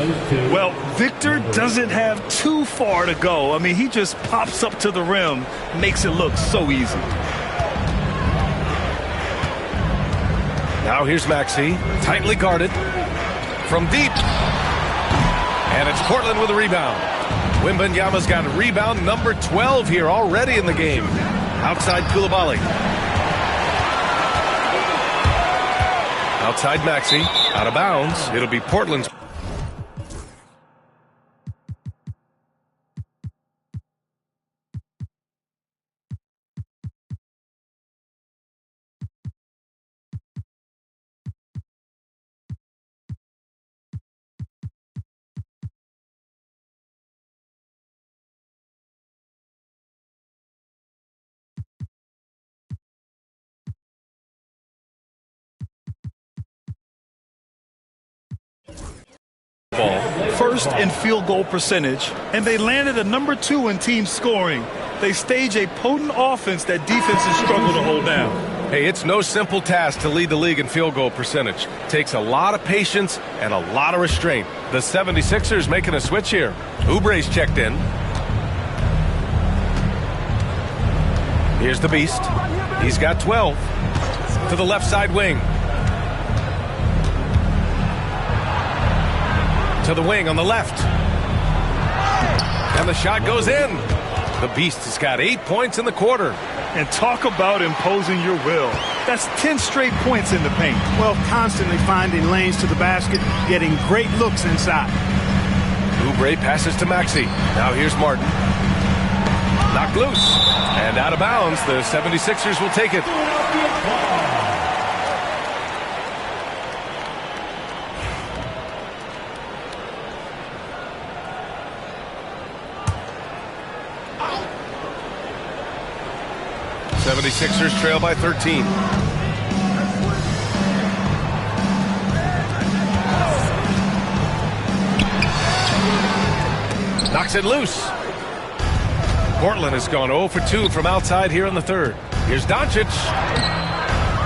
Well, Victor doesn't have too far to go. I mean, he just pops up to the rim, makes it look so easy. Now here's Maxey, tightly guarded from deep. And it's Portland with a rebound. Wembanyama's got a rebound number 12 here already in the game. Outside Coulibaly. Outside Maxey, out of bounds. It'll be Portland's. First in field goal percentage, and they landed a number 2 in team scoring. They stage a potent offense that defenses struggle to hold down. Hey, it's no simple task to lead the league in field goal percentage. Takes a lot of patience and a lot of restraint. The 76ers making a switch here. Oubre's checked in. Here's the Beast. He's got 12. To the left side wing. To the wing on the left. And the shot goes in. The Beast has got 8 points in the quarter. And talk about imposing your will. That's 10 straight points in the paint. Well, constantly finding lanes to the basket, getting great looks inside. Oubre passes to Maxey. Now here's Martin. Knocked loose. And out of bounds. The 76ers will take it. Sixers trail by 13. Knocks it loose. Portland has gone 0 for 2 from outside here in the third. Here's Doncic.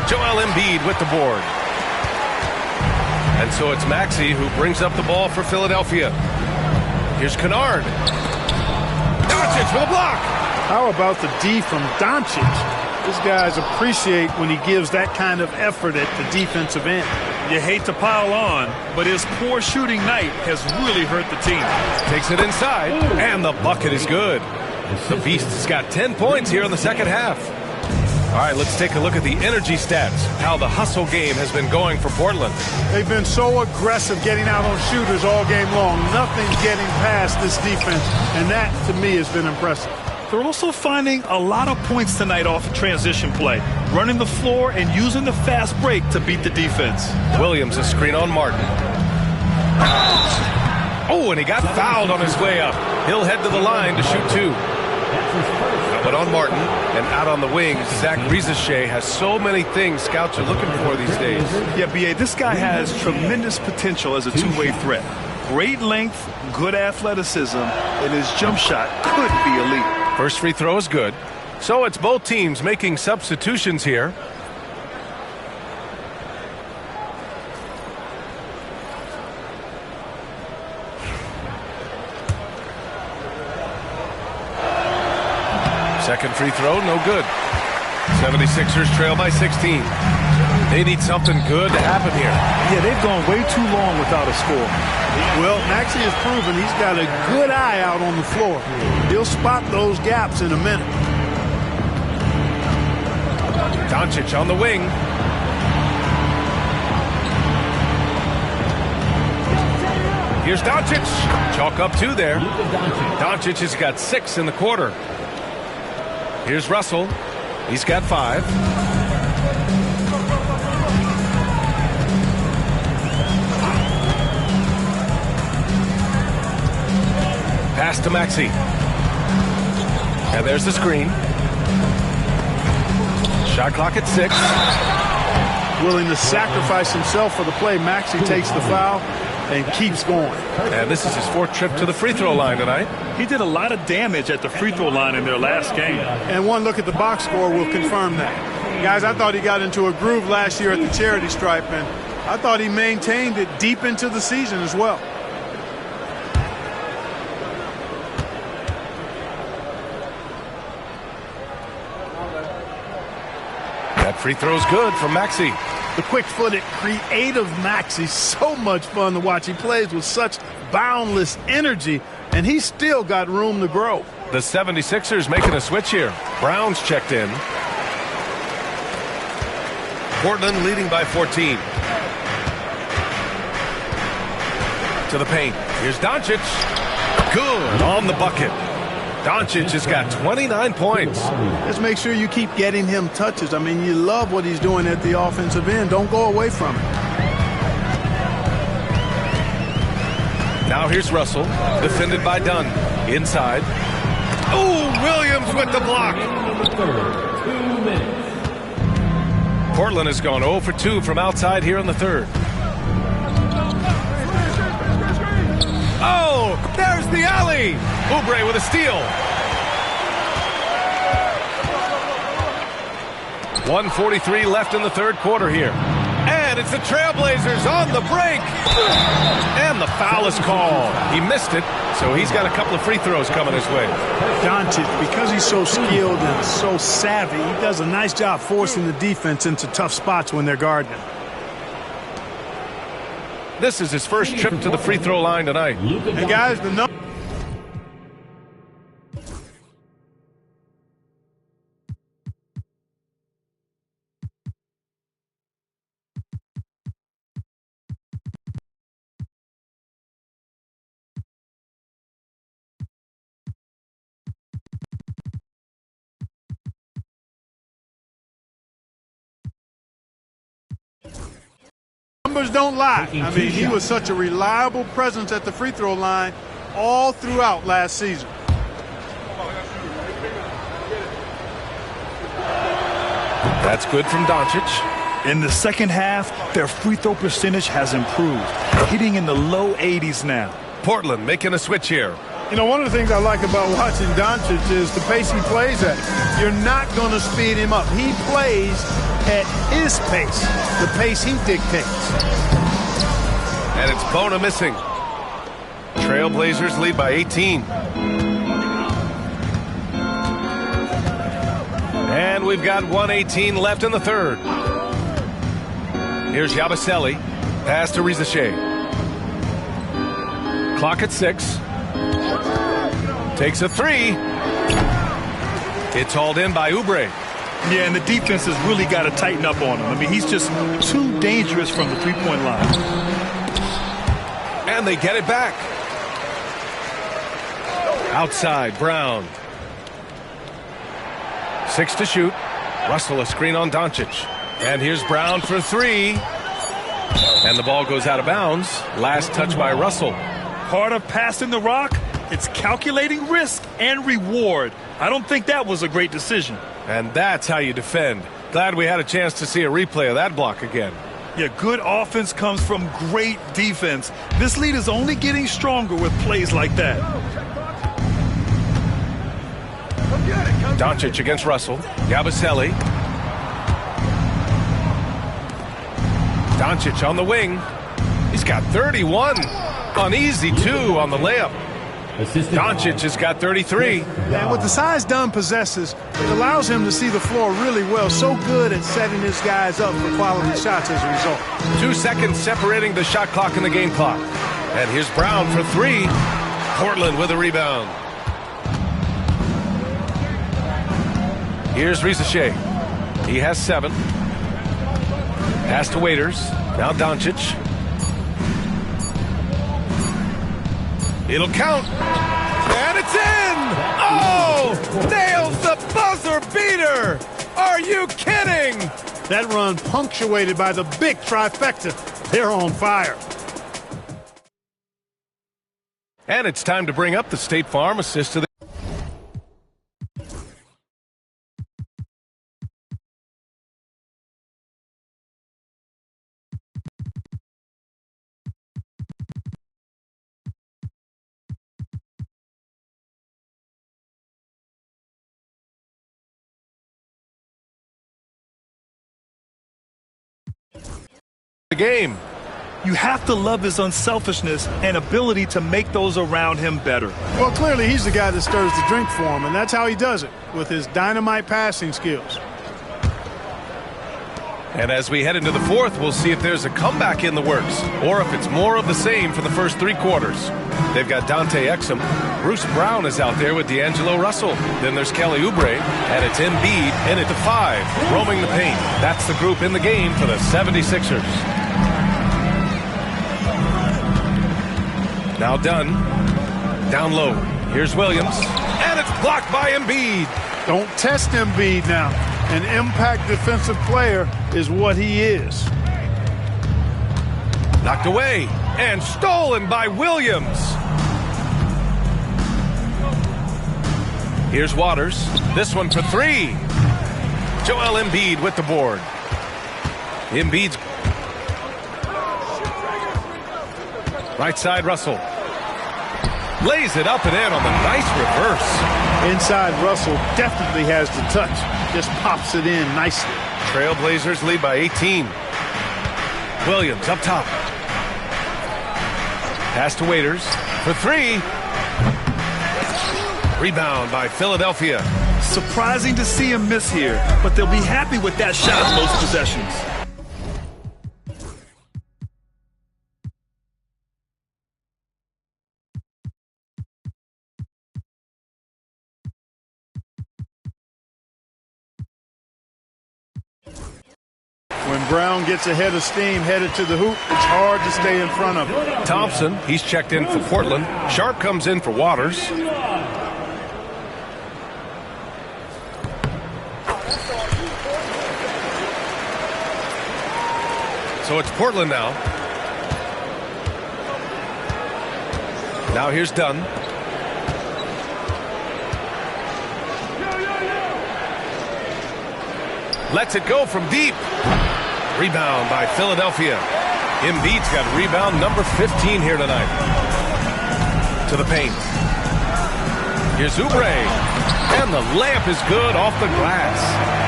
Joel Embiid with the board. And so it's Maxey who brings up the ball for Philadelphia. Here's Kennard. Doncic with a block. How about the D from Doncic? These guys appreciate when he gives that kind of effort at the defensive end. You hate to pile on, but his poor shooting night has really hurt the team. Takes it inside, and the bucket is good. The Beast has got 10 points here in the second half. All right, let's take a look at the energy stats, how the hustle game has been going for Portland. They've been so aggressive getting out on shooters all game long. Nothing's getting past this defense, and that, to me, has been impressive. They're also finding a lot of points tonight off of transition play, running the floor and using the fast break to beat the defense. Williams a screen on Martin. Oh, and he got fouled on his way up. He'll head to the line to shoot 2. But on Martin and out on the wing, Zach Rizachet has so many things scouts are looking for these days. Yeah, B.A., this guy has tremendous potential as a two-way threat. Great length, good athleticism, and his jump shot could be elite. First free throw is good. So it's both teams making substitutions here. Second free throw, no good. 76ers trail by 16. They need something good to happen here. Yeah, they've gone way too long without a score. Well, Maxey has proven he's got a good eye out on the floor. He'll spot those gaps in a minute. Doncic on the wing. Here's Doncic. Chalk up 2 there. Doncic has got 6 in the quarter. Here's Russell. He's got 5. to Maxey. And there's the screen. Shot clock at 6. Willing to sacrifice himself for the play. Maxey takes the foul and keeps going. And this is his 4th trip to the free throw line tonight. He did a lot of damage at the free throw line in their last game. And one look at the box score will confirm that. Guys, I thought he got into a groove last year at the charity stripe, and I thought he maintained it deep into the season as well. That free throw's good from Maxey. The quick-footed, creative Maxey, so much fun to watch. He plays with such boundless energy, and he's still got room to grow. The 76ers making a switch here. Brown's checked in. Portland leading by 14. To the paint. Here's Doncic. Good on the bucket. Doncic has got 29 points. Just make sure you keep getting him touches. I mean, you love what he's doing at the offensive end. Don't go away from it. Now here's Russell, defended by Dunn. Inside. Oh, Williams with the block. Portland has gone 0 for 2 from outside here in the 3rd. Oh, there's the alley. Oubre with a steal. 1:43 left in the 3rd quarter here. And it's the Trailblazers on the break. And the foul is called. He missed it, so he's got a couple of free throws coming his way. Doncic, because he's so skilled and so savvy, he does a nice job forcing the defense into tough spots when they're guarding him. This is his first trip to the free throw line tonight. And guys, the number. Numbers don't lie. I mean, he was such a reliable presence at the free throw line all throughout last season. That's good from Doncic. In the second half, their free throw percentage has improved, hitting in the low 80s now. Portland making a switch here. You know, one of the things I like about watching Doncic is the pace he plays at. You're not going to speed him up. He plays at his pace, the pace he dictates. And it's Bona missing. Trailblazers lead by 18. And we've got 1:18 left in the 3rd. Here's Yabusele. Pass to Rizache. Clock at 6. Takes a 3. It's hauled in by Oubre. Yeah, and the defense has really got to tighten up on him. I mean, he's just too dangerous from the three-point line. And they get it back. Outside, Brown. 6 to shoot. Russell a screen on Doncic. And here's Brown for 3. And the ball goes out of bounds. Last touch by Russell. Part of passing the rock, it's calculating risk and reward. I don't think that was a great decision. And that's how you defend. Glad we had a chance to see a replay of that block again. Yeah, good offense comes from great defense. This lead is only getting stronger with plays like that. Doncic against Russell. Yabusele. Doncic on the wing. He's got 31. On easy 2 on the layup. Doncic has got 33. And with the size Dunn possesses, it allows him to see the floor really well. So good at setting his guys up for quality shots as a result. 2 seconds separating the shot clock and the game clock. And here's Brown for 3. Portland with a rebound. Here's Rizache. He has 7. Pass to Waiters. Now Doncic. It'll count. And it's in! Oh! Nails the buzzer beater! Are you kidding? That run punctuated by the big trifecta. They're on fire. And it's time to bring up the State Farm assist to the game. You have to love his unselfishness and ability to make those around him better. Well, clearly he's the guy that stirs the drink for him, and that's how he does it, with his dynamite passing skills. And as we head into the fourth, we'll see if there's a comeback in the works or if it's more of the same for the first 3 quarters. They've got Dante Exum. Bruce Brown is out there with D'Angelo Russell. Then there's Kelly Oubre, and it's Embiid in at the 5, roaming the paint. That's the group in the game for the 76ers. Now done. Down low. Here's Williams, and it's blocked by Embiid. Don't test Embiid now. An impact defensive player is what he is. Knocked away and stolen by Williams. Here's Waters. This one for 3. Joel Embiid with the board. Embiid's right side, Russell. Lays it up and in on the nice reverse. Inside, Russell definitely has the touch. Just pops it in nicely. Trailblazers lead by 18. Williams up top. Pass to Waiters for 3. Rebound by Philadelphia. Surprising to see him miss here, but they'll be happy with that shot most possessions. When Brown gets ahead of steam, headed to the hoop, it's hard to stay in front of him. Thompson, he's checked in for Portland. Sharp comes in for Waters. So it's Portland now. Now here's Dunn. Lets it go from deep. Rebound by Philadelphia. Embiid's got rebound number 15 here tonight. To the paint. Here's Oubre. And the layup is good off the glass.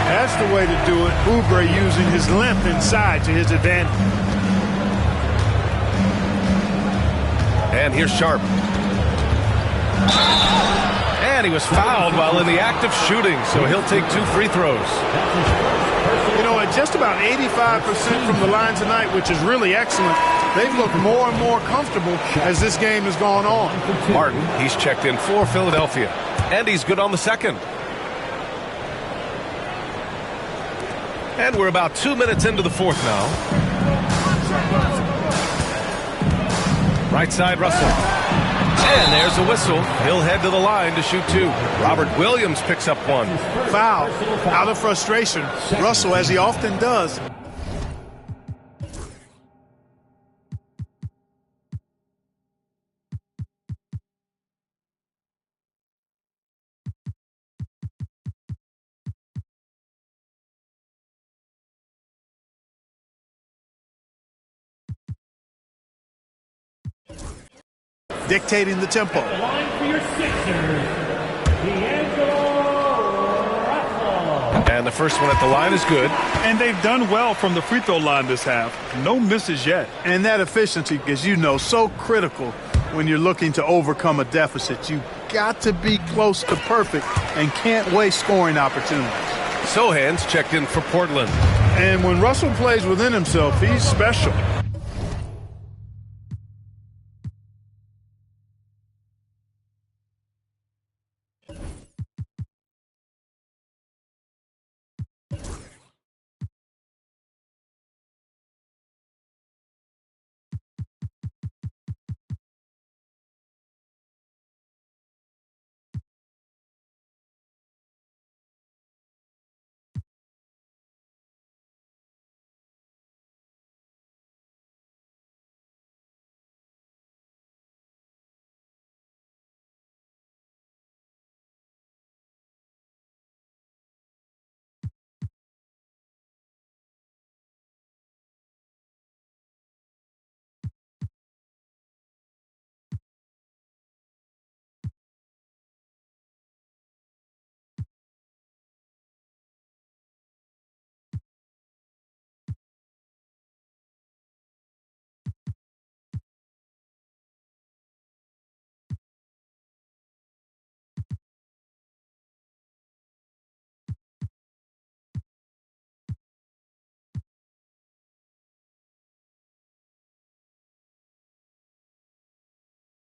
That's the way to do it. Oubre using his length inside to his advantage. And here's Sharp. And he was fouled while in the act of shooting, so he'll take 2 free throws. You know, at just about 85% from the line tonight, which is really excellent, they've looked more and more comfortable as this game has gone on. Martin, he's checked in for Philadelphia, and he's good on the second. And we're about 2 minutes into the fourth now. Right side, Russell. And there's a whistle. He'll head to the line to shoot 2. Robert Williams picks up 1. Foul. Out of frustration. Russell, as he often does. Dictating the tempo. The line for your Sixers, D'Angelo Russell. And the first one at the line is good. And they've done well from the free throw line this half. No misses yet. And that efficiency, as you know, so critical when you're looking to overcome a deficit. You got to be close to perfect and can't waste scoring opportunities. Sohan's checked in for Portland. And when Russell plays within himself, he's special.